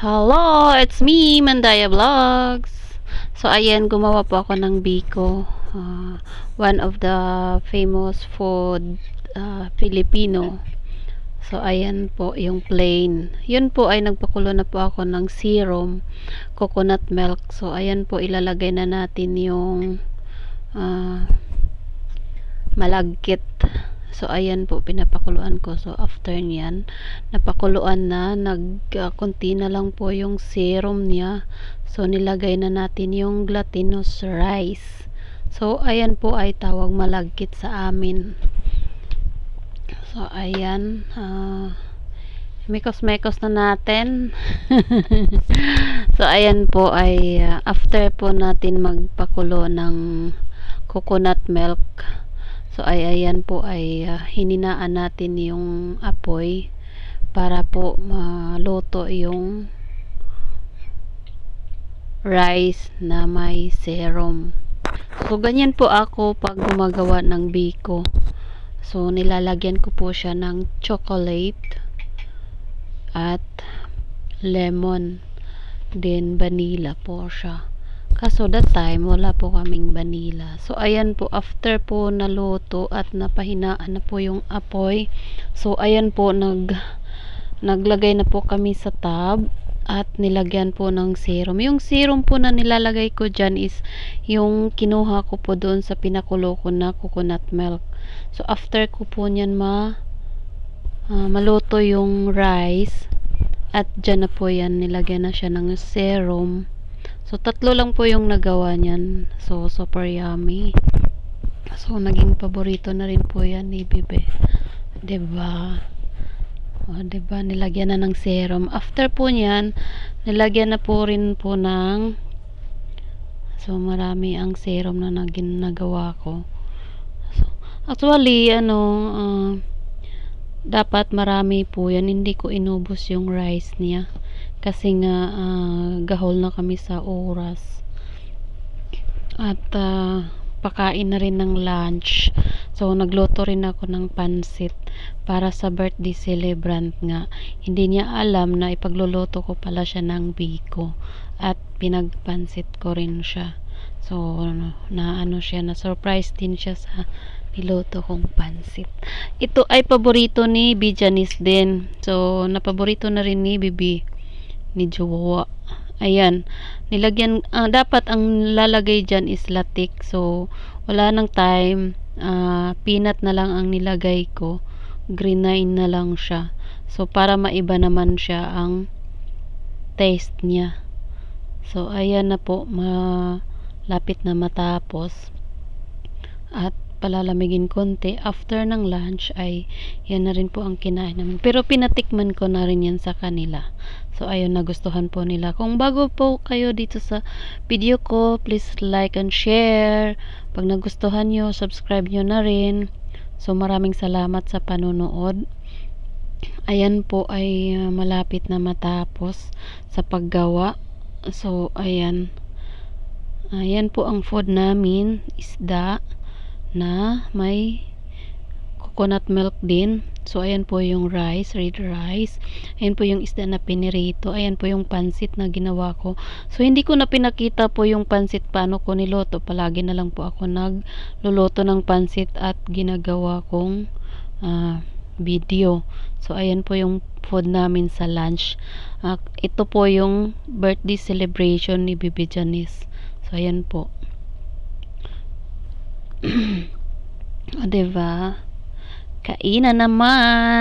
Hello, it's me, Mandaya Vlogs. So, ayan, gumawa po ako ng biko. One of the famous food Filipino. So, ayan po yung plain. Yun po ay nagpakulo na po ako ng serum, coconut milk. So, ayan po, ilalagay na natin yung malagkit. So, ayan po, pinapakuluan ko. So, after nyan, napakuluan na, konti na lang po yung serum niya. So, nilagay na natin yung glutinous rice. So, ayan po ay tawag malagkit sa amin. So, ayan. Mekos-mekos na natin. So, ayan po ay after po natin magpakulo ng coconut milk. So, ayan po ay hininaan natin yung apoy para po maluto yung rice na may serum. So, ganyan po ako pag gumagawa ng biko. So, nilalagyan ko po siya ng chocolate at lemon. Then, vanilla po siya. Kaso that time, wala po kaming vanilla. So, ayan po, after po naluto at napahinaan na po yung apoy. So, ayan po, naglagay na po kami sa tub at nilagyan po ng serum. Yung serum po na nilalagay ko dyan is yung kinuha ko po doon sa pinakulo ko na coconut milk. So, after ko po nyan maluto yung rice at dyan na po yan, nilagyan na siya ng serum. So, 3 lang po yung nagawa niyan. So, super yummy. So, naging paborito na rin po yan ni Bibe. Diba? O, diba? Nilagyan na ng serum. After po niyan, nilagyan na po rin po ng marami ang serum na nagawa ko. So, actually, dapat marami po yan. Hindi ko inubos yung rice niya. Kasi nga gahol na kami sa oras at pakain na rin ng lunch. So, nagluto rin ako ng pansit para sa birthday celebrant nga. Hindi niya alam na ipagluluto ko pala siya ng biko at pinagpansit ko rin siya. So, na surprise din siya sa niluto kong pansit. Ito ay paborito ni Bijanis din. So, napaborito na rin ni Bibi, ni Jowa. Ayan, nilagyan, dapat ang lalagay dyan is latik. So, wala nang time, peanut na lang ang nilagay ko, grenade na lang siya. So, para maiba naman siya ang taste niya. So, ayan na po, malapit na matapos at palalamigin konti. After ng lunch ay yan na rin po ang kinain namin. Pero pinatikman ko na rin yan sa kanila. So, ayun, nagustuhan po nila. Kung bago po kayo dito sa video ko, please like and share. Pag nagustuhan nyo, subscribe nyo na rin. So, maraming salamat sa panunood. Ayan po ay malapit na matapos sa paggawa. So, ayan. Ayan po ang food namin, isda na may coconut milk din. So, ayan po yung rice, red rice. Ayan po yung isda na pinirito. Ayan po yung pansit na ginawa ko. So, hindi ko na pinakita po yung pansit paano ko niloto. Palagi na lang po ako nagluluto ng pansit at ginagawa kong video. So, ayan po yung food namin sa lunch. Ito po yung birthday celebration ni Bibi Janice. So, ayan po. O, diba? Kainan naman.